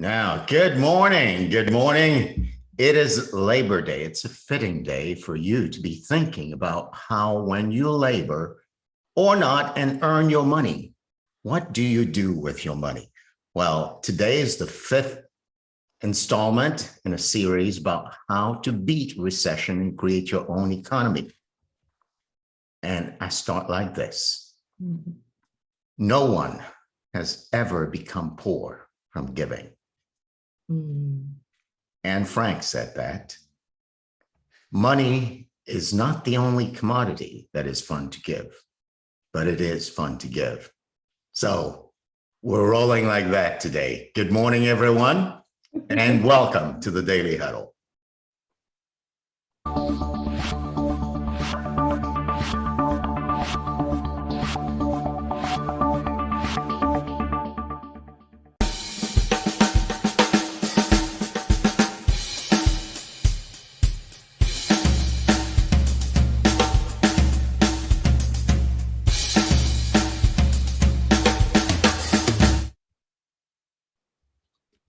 Now, good morning. Good morning. It is Labor Day. It's a fitting day for you to be thinking about how, when you labor or not and earn your money, what do you do with your money? Well, today is the fifth installment in a series about how to beat recession and create your own economy. And I start like this. No one has ever become poor from giving. Anne Frank said that. Money is not the only commodity that is fun to give, but it is fun to give. So we're rolling like that today. Good morning, everyone, and welcome to the Daily Huddle.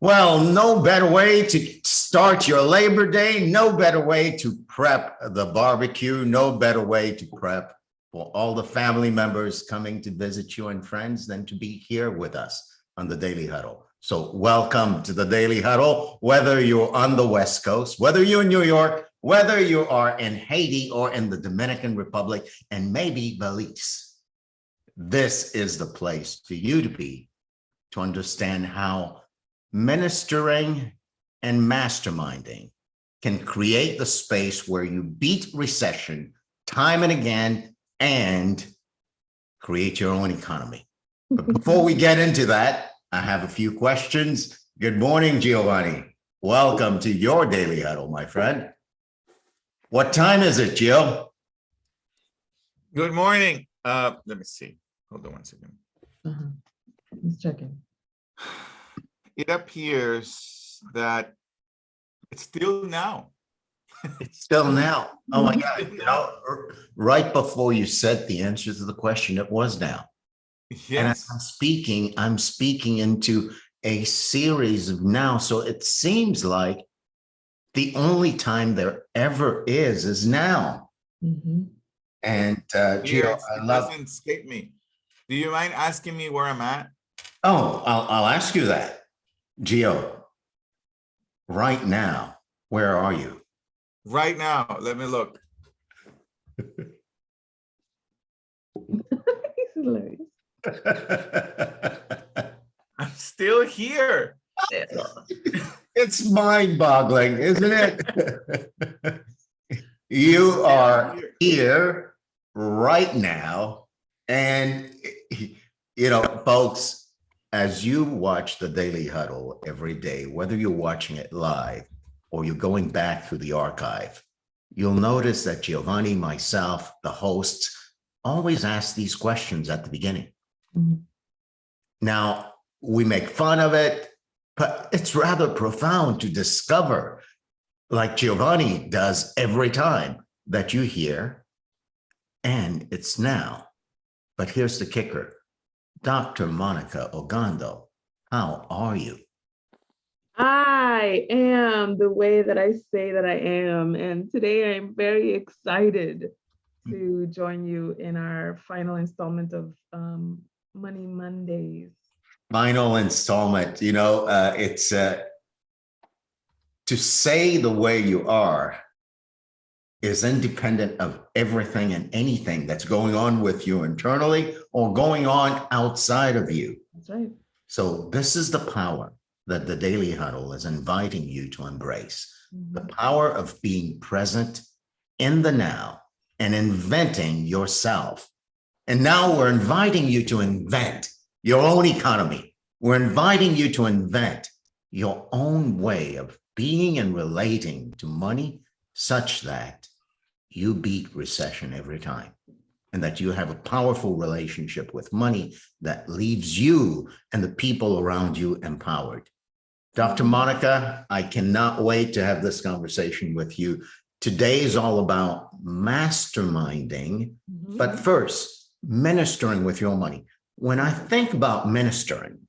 Well, no better way to start your Labor Day, no better way to prep the barbecue, no better way to prep for all the family members coming to visit you and friends than to be here with us on the Daily Huddle. So welcome to the Daily Huddle, whether you're on the West Coast, whether you're in New York, whether you are in Haiti or in the Dominican Republic, and maybe Belize. This is the place for you to be to understand how ministering and masterminding can create the space where you beat recession time and again and create your own economy. But before we get into that, I have a few questions. Good morning, Giovanni. Welcome to your Daily Huddle, my friend. What time is it, Gio? Good morning. Let me see. Hold on one second. He's checking. It appears that it's still now. It's still now. Oh my God. You know, right before you said the answer to the question, it was now. Yes. And I'm speaking into a series of now. So it seems like the only time there ever is now. And Gio, Yes, I it love. doesn't escape me. Do you mind asking me where I'm at? Oh, I'll ask you that. Gio, right now, where are you? Right now, let me look. He's hilarious. I'm still here. It's mind-boggling, isn't it? You are here right now. And, you know, folks, as you watch the Daily Huddle every day, whether you're watching it live or you're going back through the archive, you'll notice that Giovanni, myself, the hosts, always ask these questions at the beginning. Now, we make fun of it, but it's rather profound to discover, like Giovanni does every time, that you hear, and it's now. But here's the kicker. Dr. Monikah Ogando, how are you? I am the way that I say that I am. And today I'm very excited to join you in our final installment of Money Mondays. Final installment, you know, it's to say the way you are is independent of everything and anything that's going on with you internally or going on outside of you. That's right. So this is the power that the Daily Huddle is inviting you to embrace. The power of being present in the now and inventing yourself. And now we're inviting you to invent your own economy. We're inviting you to invent your own way of being and relating to money such that you beat recession every time, and that you have a powerful relationship with money that leaves you and the people around you empowered. Dr. Monikah, I cannot wait to have this conversation with you. Today is all about masterminding, but first, ministering with your money. When I think about ministering,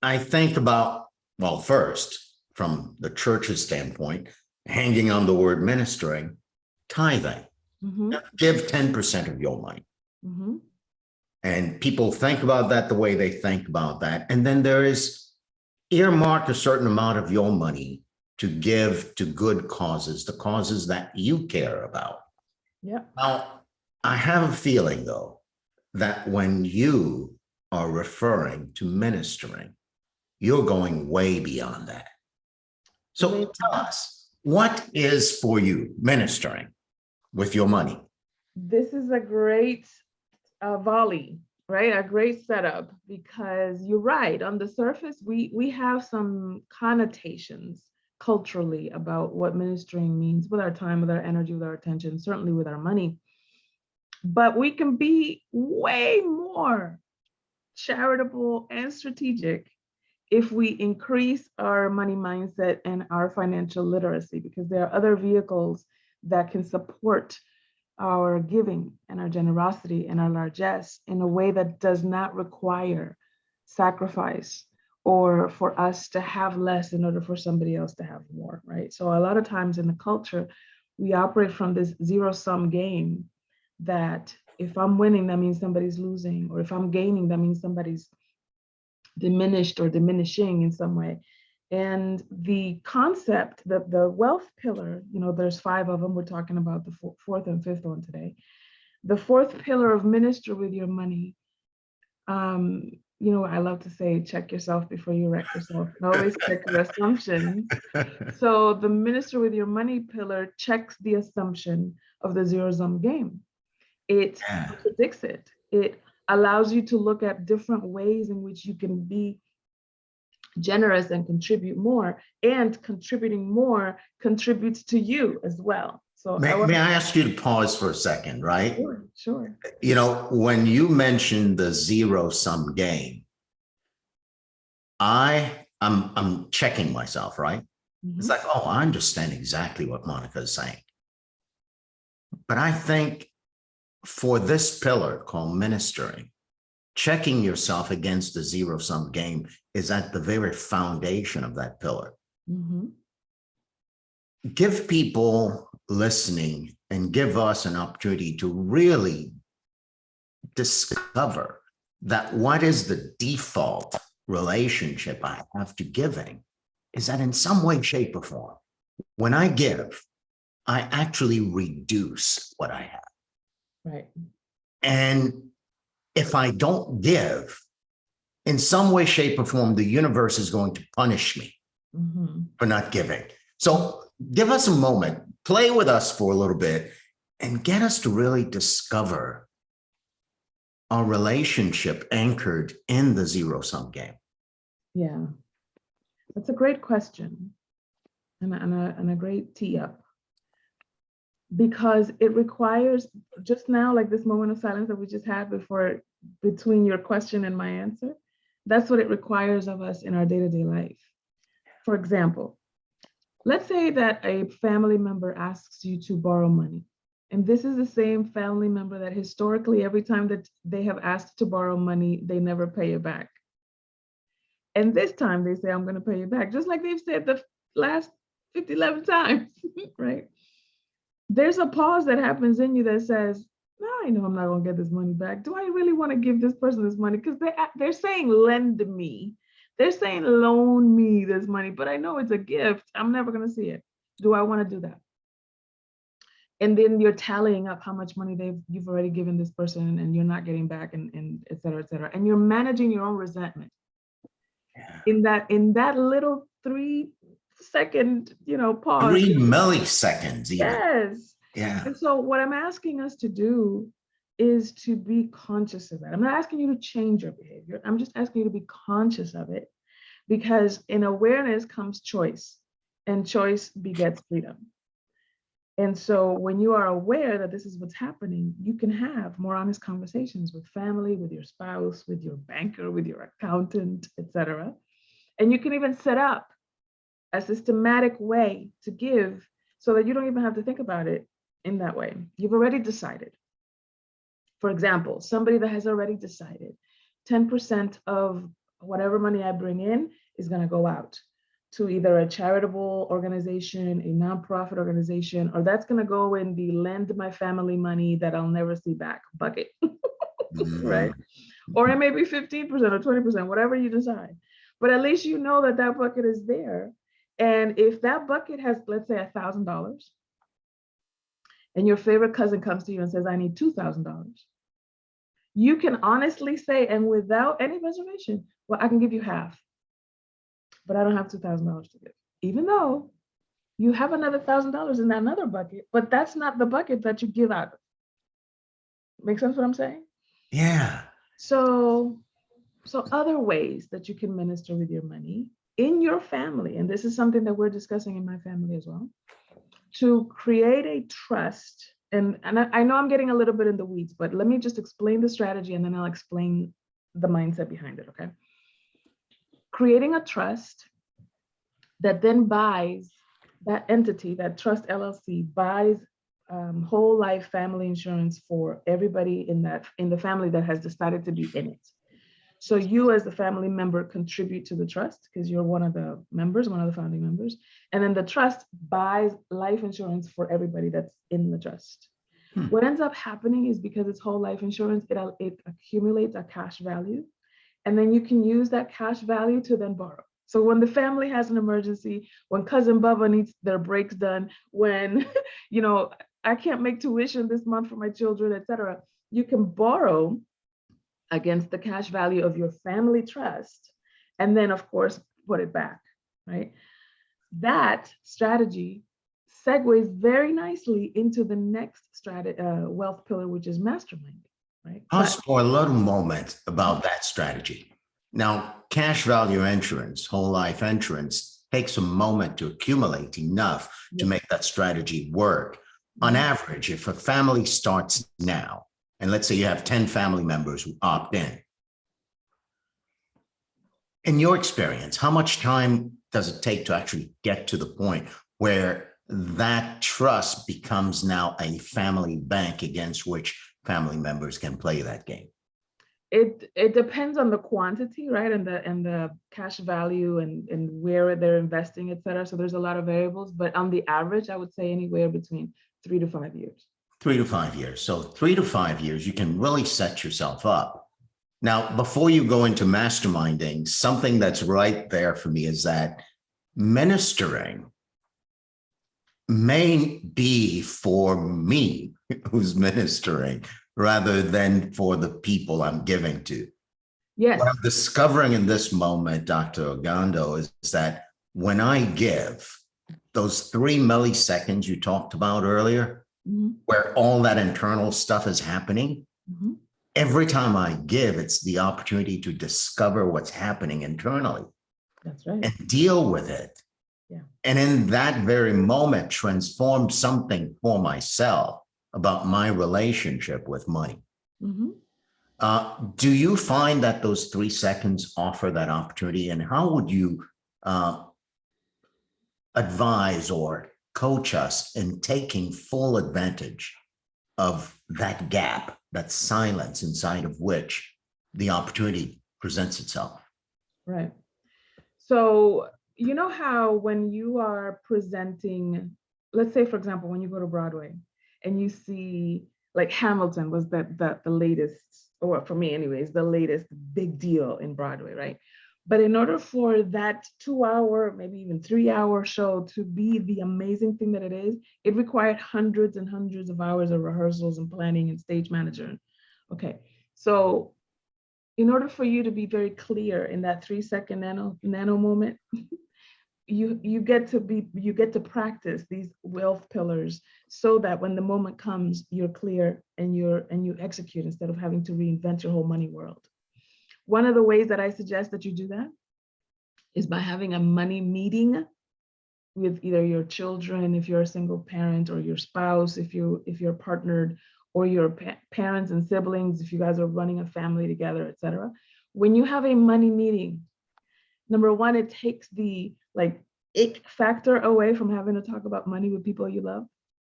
I think about Well, first, from the church's standpoint, hanging on the word ministering, tithing. Mhm, Give 10% of your money. mhm. And people think about that the way they think about that. And then there is earmark a certain amount of your money to give to good causes, the causes that you care about. Yeah. Now, I have a feeling, though, that when you are referring to ministering, you're going way beyond that. So Way- tell us, what is for you ministering with your money? This is a great volley, right? A great setup, because you're right. On the surface, we have some connotations culturally about what ministering means with our time, with our energy, with our attention, certainly with our money. But we can be way more charitable and strategic if we increase our money mindset and our financial literacy, because there are other vehicles that can support our giving and our generosity and our largesse in a way that does not require sacrifice or for us to have less in order for somebody else to have more, right? So a lot of times in the culture, we operate from this zero-sum game that if I'm winning, that means somebody's losing, or if I'm gaining, that means somebody's diminished or diminishing in some way. And the concept, the wealth pillar, there's 5 of them. We're talking about the fourth and fifth one today. The fourth pillar of minister with your money. I love to say, check yourself before you wreck yourself. And always check your assumptions. So the minister with your money pillar checks the assumption of the zero-sum game. It contradicts it. It allows you to look at different ways in which you can be generous and contribute more, and contributing more contributes to you as well. So may I ask you to pause for a second, right? Sure. When you mentioned the zero-sum game, I'm checking myself, right? Mhm. It's like, oh, I understand exactly what Monikah is saying. But I think for this pillar called ministering, checking yourself against the zero-sum game is at the very foundation of that pillar. Mhm. Give people listening and give us an opportunity to really discover that what is the default relationship I have to giving is that in some way, shape, or form, when I give, I actually reduce what I have. Right. And if I don't give, in some way, shape, or form, the universe is going to punish me for not giving. So give us a moment, play with us for a little bit, and get us to really discover our relationship anchored in the zero-sum game. Yeah, that's a great question and a great tee up, because it requires, just now, like this moment of silence that we just had between your question and my answer, that's what it requires of us in our day-to-day life. For example, let's say that a family member asks you to borrow money. And this is the same family member that historically, every time that they have asked to borrow money, they never pay it back. And this time they say, I'm going to pay you back, just like they've said the last 11 times, right? There's a pause that happens in you that says, no, I know I'm not going to get this money back. Do I really want to give this person this money? Because they're saying, lend me. They're saying, loan me this money, but I know it's a gift. I'm never going to see it. Do I want to do that? And then you're tallying up how much money you've already given this person and you're not getting back, and et cetera, et cetera. And you're managing your own resentment. Yeah. In that little 3-second, pause. 3 milliseconds even. Yes. Yeah. And so what I'm asking us to do is to be conscious of that. I'm not asking you to change your behavior. I'm just asking you to be conscious of it, because in awareness comes choice, and choice begets freedom. And so when you are aware that this is what's happening, you can have more honest conversations with family, with your spouse, with your banker, with your accountant, etc. And you can even set up a systematic way to give so that you don't even have to think about it in that way. You've already decided. For example, somebody that has already decided 10% of whatever money I bring in is going to go out. to either a charitable organization, a nonprofit organization, or that's going to go in the lend my family money that I'll never see back bucket, right? Or it may be 15% or 20%, whatever you decide. But at least you know that that bucket is there. And if that bucket has, let's say, $1,000, and your favorite cousin comes to you and says, I need $2,000, you can honestly say, and without any reservation, well, I can give you half, but I don't have $2,000 to give, even though you have another $1,000 in that another bucket, but that's not the bucket that you give out. Make sense what I'm saying? Yeah. So other ways that you can minister with your money in your family, and this is something that we're discussing in my family as well, to create a trust. And I know I'm getting a little bit in the weeds, but let me just explain the strategy and then I'll explain the mindset behind it, okay? Creating a trust that then buys, that entity, that trust LLC buys whole life family insurance for everybody in the family that has decided to be in it. So you as the family member contribute to the trust because you're one of the members, one of the founding members. And then the trust buys life insurance for everybody that's in the trust. What ends up happening is because it's whole life insurance, it accumulates a cash value. And then you can use that cash value to then borrow. So when the family has an emergency, when cousin Bubba needs their brakes done, when, I can't make tuition this month for my children, et cetera, you can borrow against the cash value of your family trust, and then of course, put it back, right? That strategy segues very nicely into the next wealth pillar, which is masterminding, right? Pause for a little moment about that strategy. Now, cash value insurance, whole life insurance, takes a moment to accumulate enough to make that strategy work. On average, if a family starts now, and let's say you have 10 family members who opt in your experience, how much time does it take to actually get to the point where that trust becomes now a family bank against which family members can play that game? It depends on the quantity, right? And the cash value and where they're investing, et cetera. So there's a lot of variables, but on the average, I would say anywhere between 3 to 5 years. 3 to 5 years. So 3 to 5 years, you can really set yourself up. Now, before you go into masterminding, something that's right there for me is that ministering may be for me who's ministering rather than for the people I'm giving to. Yes. What I'm discovering in this moment, Dr. Ogando, is that when I give, those 3 milliseconds you talked about earlier, where all that internal stuff is happening, every time I give, it's the opportunity to discover what's happening internally. That's right. And deal with it. Yeah. And in that very moment, transform something for myself about my relationship with money. Do you find that those 3 seconds offer that opportunity? And how would you advise or coach us in taking full advantage of that gap, that silence inside of which the opportunity presents itself? Right. So, you know how when you are presenting, let's say, for example, when you go to Broadway and you see, like Hamilton was the latest, or for me anyways, the latest big deal in Broadway, right? But in order for that 2-hour, maybe even 3-hour show to be the amazing thing that it is, it required hundreds and hundreds of hours of rehearsals and planning and stage manager. Okay, so in order for you to be very clear in that 3-second nano moment, you get to practice these wealth pillars so that when the moment comes, you're clear and you execute instead of having to reinvent your whole money world. One of the ways that I suggest that you do that is by having a money meeting with either your children, if you're a single parent, or your spouse, if you're partnered, or your parents and siblings, if you guys are running a family together, et cetera. When you have a money meeting, number one, it takes the ick factor away from having to talk about money with people you love.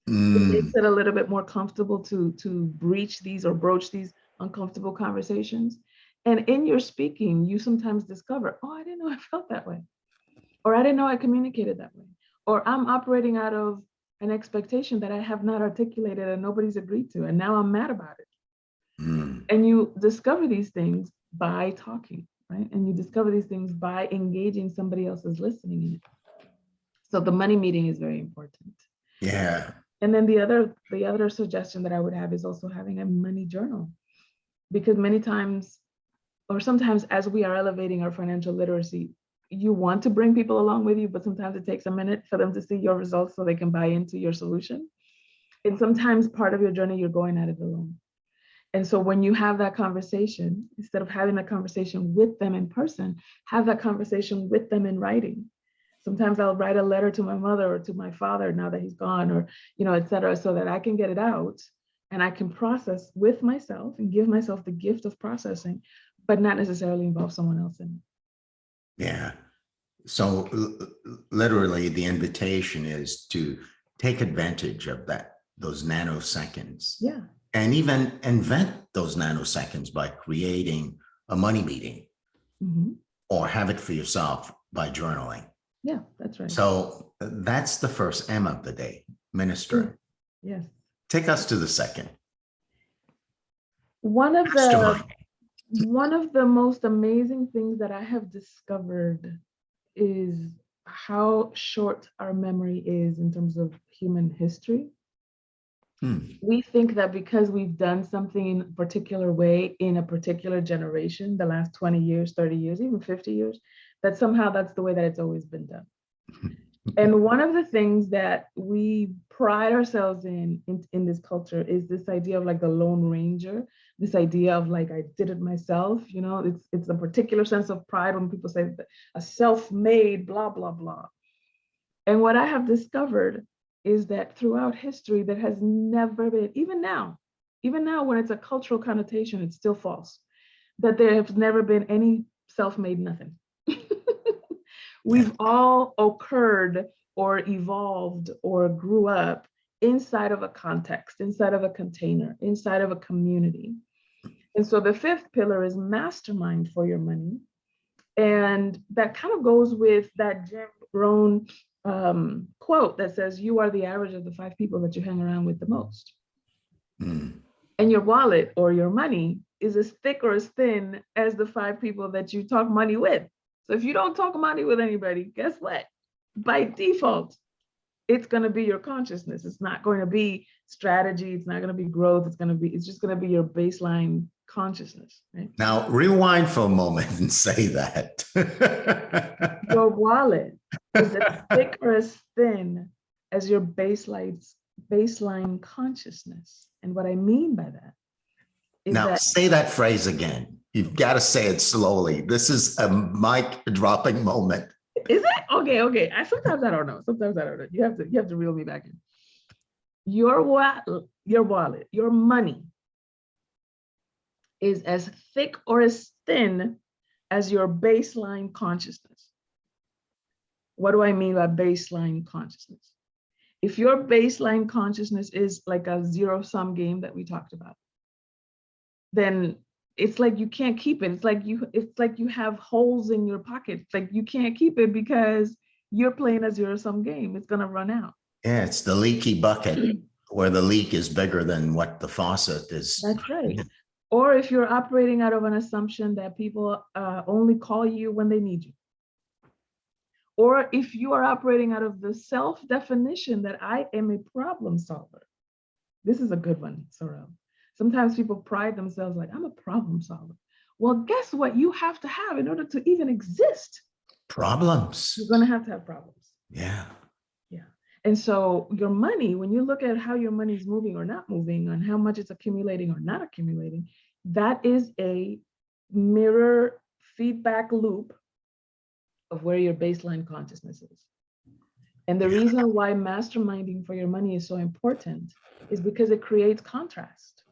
It makes it a little bit more comfortable to broach these uncomfortable conversations. And in your speaking, you sometimes discover, oh, I didn't know I felt that way. or I didn't know I communicated that way, or I'm operating out of an expectation that I have not articulated and nobody's agreed to, and now I'm mad about it. And you discover these things by talking, right? And you discover these things by engaging somebody else's listening in it. So the money meeting is very important. Yeah. And then the other suggestion that I would have is also having a money journal, because many times, or sometimes as we are elevating our financial literacy, you want to bring people along with you, but sometimes it takes a minute for them to see your results so they can buy into your solution. And sometimes part of your journey, you're going at it alone. And so when you have that conversation, instead of having that conversation with them in person, have that conversation with them in writing. Sometimes I'll write a letter to my mother or to my father now that he's gone, or, et cetera, so that I can get it out and I can process with myself and give myself the gift of processing, but not necessarily involve someone else in it. Yeah. So literally the invitation is to take advantage of those nanoseconds. Yeah. And even invent those nanoseconds by creating a money meeting, or have it for yourself by journaling. Yeah, that's right. So that's the first M of the day, minister. Yes. Take us to the second. One of the most amazing things that I have discovered is how short our memory is in terms of human history. We think that because we've done something in a particular way in a particular generation, the last 20 years, 30 years, even 50 years, that somehow that's the way that it's always been done. And one of the things that we pride ourselves in this culture is this idea of like the Lone Ranger, this idea of like, I did it myself, it's a particular sense of pride when people say a self-made blah, blah, blah. And what I have discovered is that throughout history, there has never been, even now when it's a cultural connotation, it's still false, that there has never been any self-made nothing. We've all occurred or evolved or grew up inside of a context, inside of a container, inside of a community. And so the fifth pillar is mastermind for your money. And that kind of goes with that Jim Rohn quote that says, you are the average of the 5 people that you hang around with the most. And your wallet or your money is as thick or as thin as the 5 people that you talk money with. So if you don't talk money with anybody, guess what? By default, it's going to be your consciousness. It's not going to be strategy. It's not going to be growth. It's just going to be your baseline consciousness. Right? Now rewind for a moment and say that. Your wallet is as thick or as thin as your baseline consciousness. And what I mean by that is now say that phrase again. You've got to say it slowly. This is a mic dropping moment. Is it? Okay. Sometimes I don't know. You have to reel me back in. Your wallet, your money is as thick or as thin as your baseline consciousness. What do I mean by baseline consciousness? If your baseline consciousness is like a zero-sum game that we talked about, then it's like you can't keep it. It's like you have holes in your pocket. It's like you can't keep it because you're playing a zero-sum game. It's gonna run out. Yeah, it's the leaky bucket where the leak is bigger than what the faucet is. That's right. Or if you're operating out of an assumption that people only call you when they need you. Or if you are operating out of the self-definition that I am a problem solver. This is a good one, Sorrel. Sometimes people pride themselves like, I'm a problem solver. Well, guess what you have to have in order to even exist? Problems. You're going to have problems. Yeah. Yeah. And so your money, when you look at how your money is moving or not moving, on how much it's accumulating or not accumulating, that is a mirror feedback loop of where your baseline consciousness is. And the reason why masterminding for your money is so important is because it creates contrast.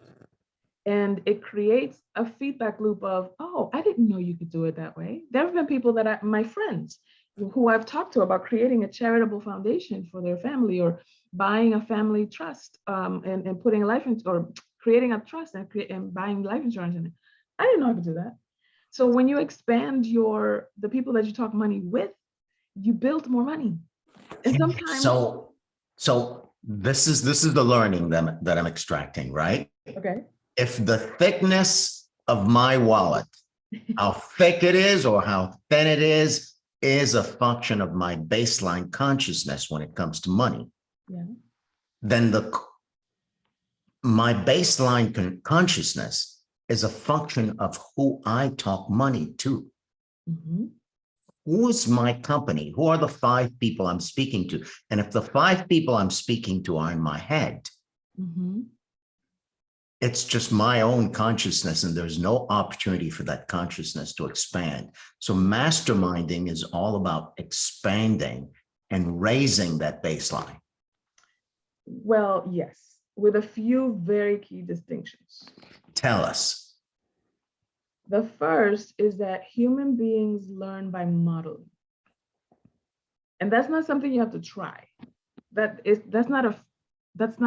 And it creates a feedback loop of, oh, I didn't know you could do it that way. There have been people that my friends who I've talked to about creating a charitable foundation for their family, or buying a family trust and putting a life in, or creating a trust and buying life insurance in it. I didn't know I could do that. So when you expand the people that you talk money with, you built more money. And sometimes, So this is the learning that I'm extracting, right? okay. If the thickness of my wallet, how thick it is or how thin it is a function of my baseline consciousness when it comes to money, Yeah. then my baseline consciousness is a function of who I talk money to. Mm-hmm. Who is my company? Who are the 5 people I'm speaking to? And if the 5 people I'm speaking to are in my head, Mm-hmm. it's just my own consciousness, and there's no opportunity for that consciousness to expand. So masterminding is all about expanding and raising that baseline. Well, yes, with a few very key distinctions. Tell us. The first is that human beings learn by modeling. And that's not something you have to try. That's not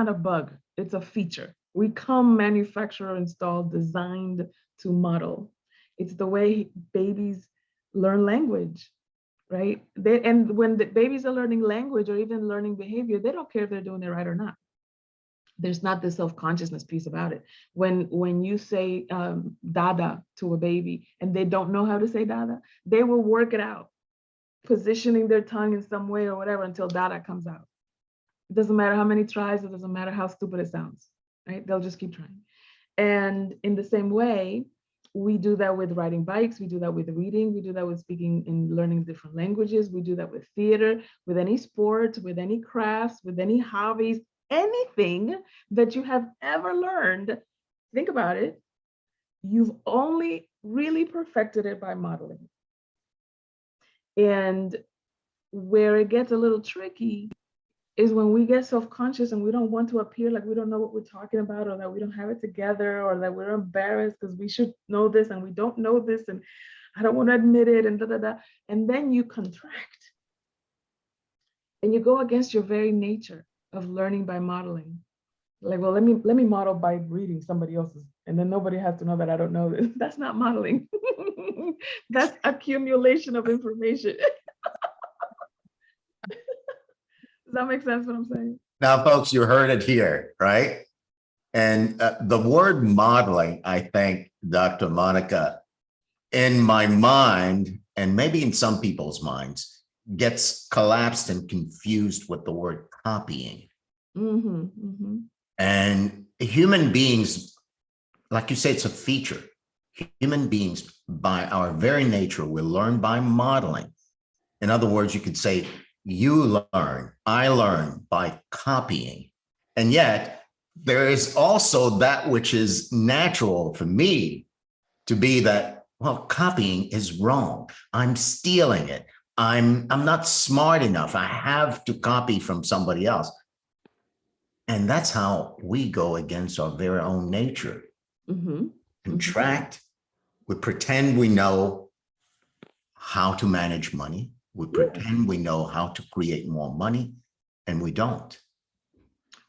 a bug. It's a feature. We come manufacturer installed, designed to model. It's the way babies learn language, right? And when the babies are learning language or even learning behavior, they don't care if they're doing it right or not. There's not this self-consciousness piece about it. When you say dada to a baby and they don't know how to say dada, they will work it out, positioning their tongue in some way or whatever until dada comes out. It doesn't matter how many tries, it doesn't matter how stupid it sounds, right? They'll just keep trying. And in the same way, we do that with riding bikes, we do that with reading, we do that with speaking and learning different languages, we do that with theater, with any sport, with any crafts, with any hobbies, anything that you have ever learned. Think about it. You've only really perfected it by modeling. And where it gets a little tricky is when we get self-conscious and we don't want to appear like we don't know what we're talking about, or that we don't have it together, or that we're embarrassed because we should know this and we don't know this and I don't want to admit it, and da da da. And then you contract and you go against your very nature of learning by modeling. Like, well, let me model by reading somebody else's, and then nobody has to know that I don't know this. That's not modeling. That's accumulation of information. Does that make sense what I'm saying? Now, folks, you heard it here, right? And the word modeling, I think, Dr. Monikah, in my mind, and maybe in some people's minds, gets collapsed and confused with the word copying. Mm-hmm, mm-hmm. And human beings, like you say, it's a feature. Human beings, by our very nature, will learn by modeling. In other words, you could say, you learn, I learn by copying. And yet, there is also that which is natural for me to be that, well, copying is wrong. I'm stealing it. I'm not smart enough. I have to copy from somebody else. And that's how we go against our very own nature. Mm-hmm. Contract. We pretend we know how to manage money. We pretend we know how to create more money, and we don't.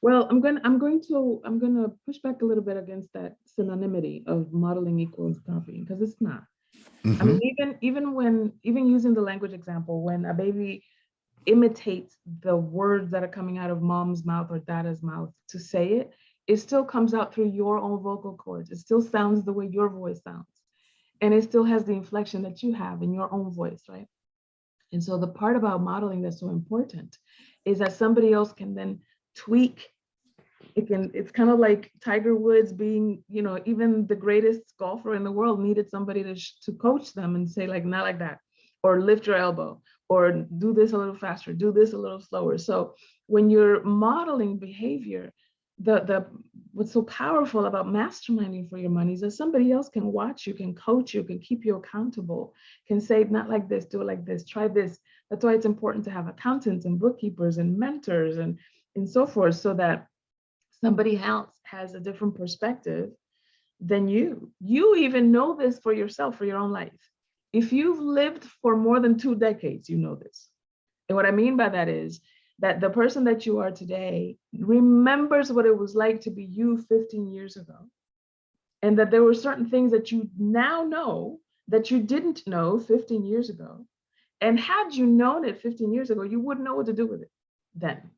Well, I'm gonna push back a little bit against that synonymity of modeling equals copying, because it's not. Mm-hmm. I mean, even using the language example, when a baby imitates the words that are coming out of mom's mouth or dada's mouth to say it, it still comes out through your own vocal cords. It still sounds the way your voice sounds. And it still has the inflection that you have in your own voice, right? And so the part about modeling that's so important is that somebody else can then tweak. It's kind of like Tiger Woods being, even the greatest golfer in the world needed somebody to coach them and say, like, not like that, or lift your elbow, or do this a little faster, do this a little slower. So when you're modeling behavior, what's so powerful about masterminding for your money is that somebody else can watch you, can coach you, can keep you accountable, can say, not like this, do it like this, try this. That's why it's important to have accountants and bookkeepers and mentors and so forth, so that somebody else has a different perspective than you. You even know this for yourself, for your own life. If you've lived for more than 2 decades, you know this. And what I mean by that is that the person that you are today remembers what it was like to be you 15 years ago. And that there were certain things that you now know that you didn't know 15 years ago. And had you known it 15 years ago, you wouldn't know what to do with it then.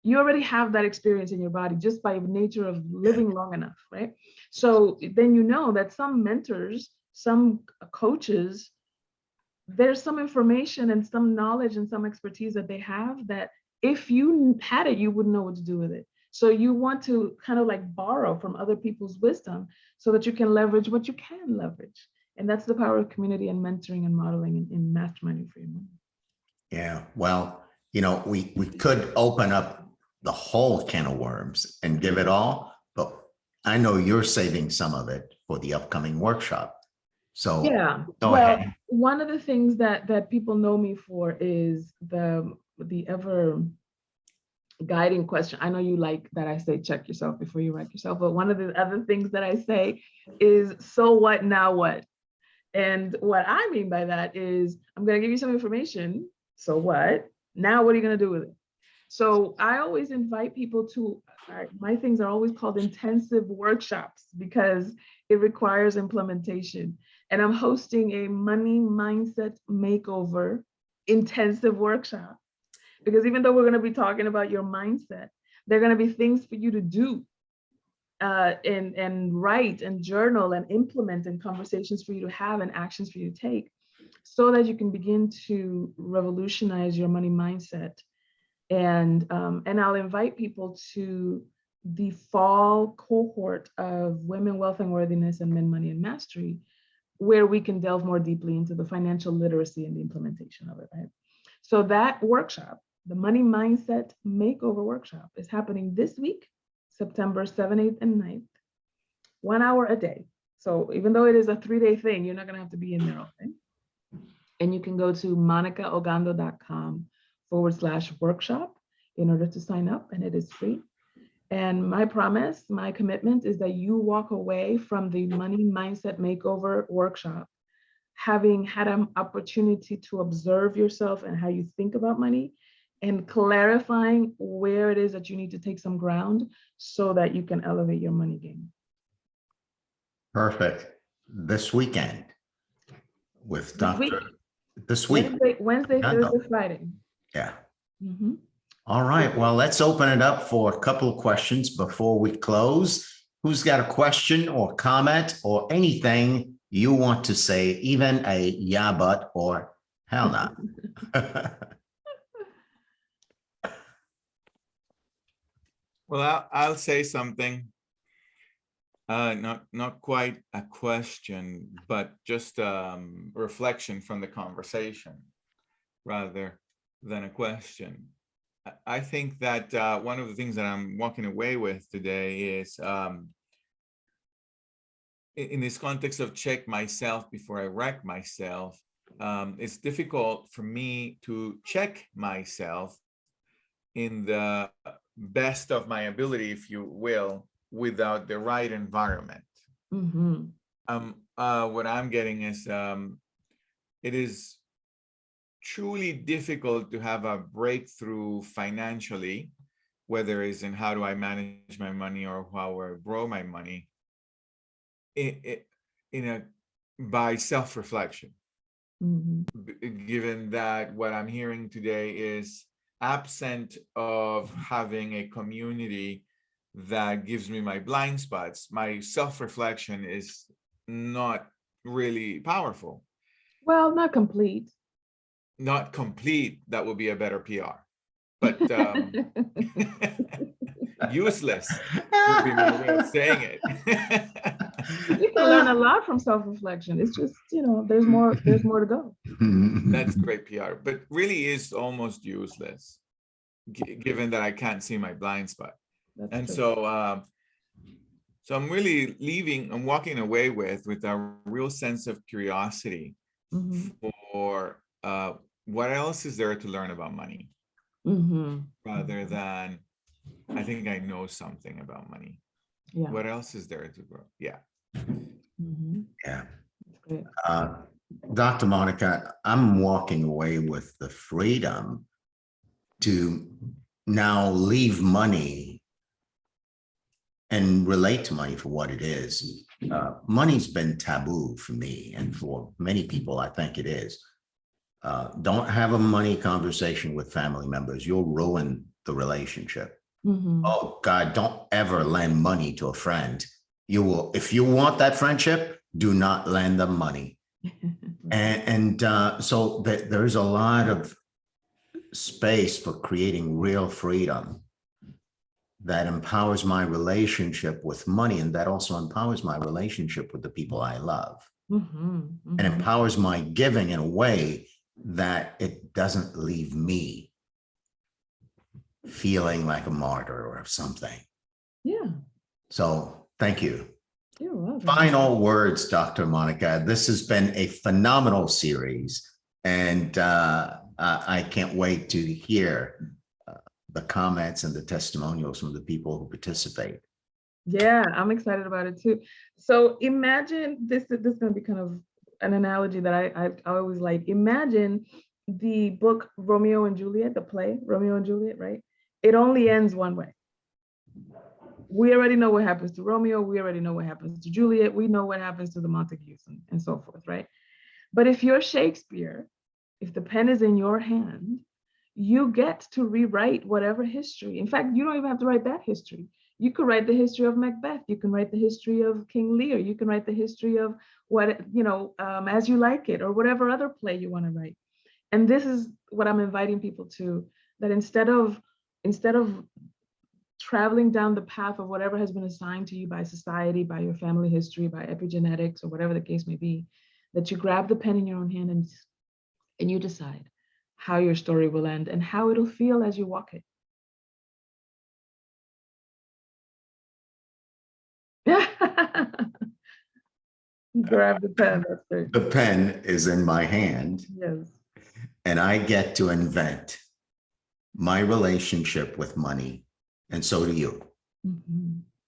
You already have that experience in your body just by nature of living long enough, right? So then you know that some mentors, some coaches, there's some information and some knowledge and some expertise that they have that if you had it, you wouldn't know what to do with it. So you want to kind of like borrow from other people's wisdom so that you can leverage what you can leverage. And that's the power of community and mentoring and modeling and masterminding for your money. Yeah, well, we could open up the whole can of worms and give it all, but I know you're saving some of it for the upcoming workshop. So yeah, go well, ahead. one of the things that people know me for is the ever guiding question. I know you like that I say check yourself before you wreck yourself, but one of the other things that I say is, so what, now what? And what I mean by that is, I'm going to give you some information. So what? Now what are you going to do with it? So I always invite people to, my things are always called intensive workshops because it requires implementation. And I'm hosting a money mindset makeover intensive workshop. Because even though we're going to be talking about your mindset, there are going to be things for you to do and write and journal and implement, and conversations for you to have and actions for you to take so that you can begin to revolutionize your money mindset. And I'll invite people to the fall cohort of Women, Wealth and Worthiness and Men, Money and Mastery, where we can delve more deeply into the financial literacy and the implementation of it, right? So that workshop, the Money Mindset Makeover Workshop, is happening this week, September 7th, 8th, and 9th, 1 hour a day. So even though it is a 3-day thing, you're not going to have to be in there all day. And you can go to monikahogando.com/workshop in order to sign up, and it is free. And my promise, my commitment is that you walk away from the Money Mindset Makeover Workshop having had an opportunity to observe yourself and how you think about money, and clarifying where it is that you need to take some ground so that you can elevate your money game. Perfect. This weekend with Dr. This week. Wednesday, Thursday, Friday. Yeah. Mm-hmm. All right. Well, let's open it up for a couple of questions before we close. Who's got a question or comment or anything you want to say, even a yeah, but or hell no? Well, I'll say something. Not quite a question, but just reflection from the conversation rather than a question. I think that one of the things that I'm walking away with today is in this context of check myself before I wreck myself. It's difficult for me to check myself in the best of my ability, if you will, without the right environment. Mm-hmm. What I'm getting is it is truly difficult to have a breakthrough financially, whether it's in how do I manage my money or how I grow my money, by self-reflection. Mm-hmm. Given that what I'm hearing today is absent of having a community that gives me my blind spots, my self-reflection is not really powerful. Well, not complete. Not complete, that would be a better PR. But useless would be my way of saying it. You can learn a lot from self-reflection. It's just, there's more to go. That's great PR, but really is almost useless, given that I can't see my blind spot. That's and true. So I'm really I'm walking away with a real sense of curiosity mm-hmm. for what else is there to learn about money, mm-hmm. rather than I think I know something about money. Yeah. What else is there to grow? Yeah. Mm-hmm. Yeah. Dr. Monikah, I'm walking away with the freedom to now leave money and relate to money for what it is. Money's been taboo for me, and for many people, I think it is. Don't have a money conversation with family members. You'll ruin the relationship. Oh God, don't ever lend money to a friend. You will, if you want that friendship, do not lend them money. So there's a lot of space for creating real freedom that empowers my relationship with money, and that also empowers my relationship with the people I love, and empowers my giving in a way that it doesn't leave me feeling like a martyr or something. Yeah. So thank you. You're welcome. Final words, Dr. Monikah. This has been a phenomenal series, and I can't wait to hear the comments and the testimonials from the people who participate. Yeah, I'm excited about it too. So imagine this is going to be kind of an analogy that I always like. Imagine the book Romeo and Juliet, the play Romeo and Juliet, right? It only ends one way. We already know what happens to Romeo. We already know what happens to Juliet. We know what happens to the Montagues and so forth, right? But if you're Shakespeare, if the pen is in your hand, you get to rewrite whatever history. In fact, you don't even have to write that history. You could write the history of Macbeth. You can write the history of King Lear. You can write the history of what, As You Like It, or whatever other play you want to write. And this is what I'm inviting people to, that instead of traveling down the path of whatever has been assigned to you by society, by your family history, by epigenetics, or whatever the case may be, that you grab the pen in your own hand and you decide how your story will end and how it'll feel as you walk it. Grab the pen. That's great. The pen is in my hand. Yes. And I get to invent my relationship with money. And so do you.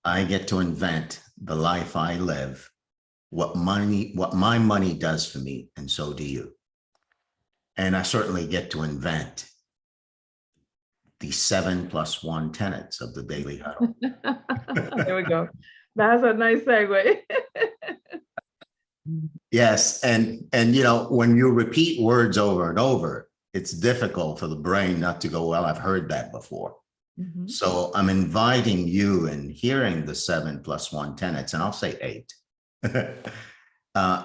I get to invent the life I live, what my money does for me, and so do you. And I certainly get to invent the 7+1 tenets of the Daily Huddle. There we go. That's a nice segue. Yes, and when you repeat words over and over, it's difficult for the brain not to go, well, I've heard that before. So I'm inviting you and hearing the 7+1 tenets, and I'll say 8,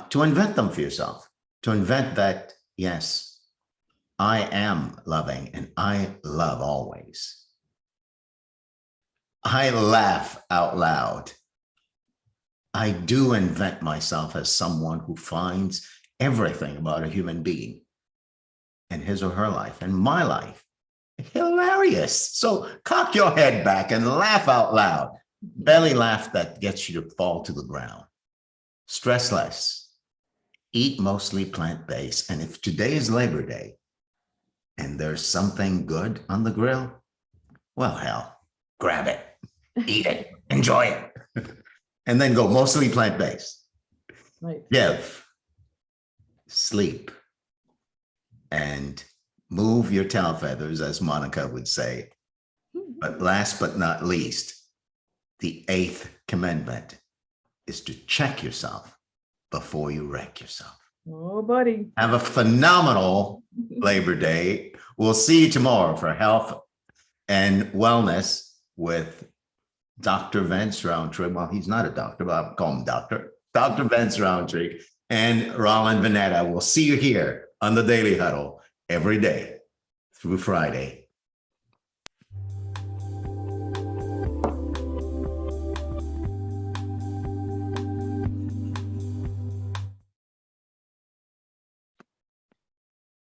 to invent them for yourself, to invent that, yes, I am loving and I love always. I laugh out loud. I do invent myself as someone who finds everything about a human being and his or her life and my life hilarious. So cock your head back and laugh out loud. Belly laugh that gets you to fall to the ground. Stress less. Eat mostly plant-based. And if today is Labor Day and there's something good on the grill, well, hell, grab it, eat it, enjoy it. And then go mostly plant-based. Right. Give, sleep, and move your tail feathers, as Monikah would say. But last but not least, the 8th commandment is to check yourself before you wreck yourself. Oh, buddy. Have a phenomenal Labor Day. We'll see you tomorrow for health and wellness with Dr. Vince Roundtree. Well, he's not a doctor, but I'll call him Dr. Vince Roundtree and Roland Vanetta. We'll see you here on the Daily Huddle every day through Friday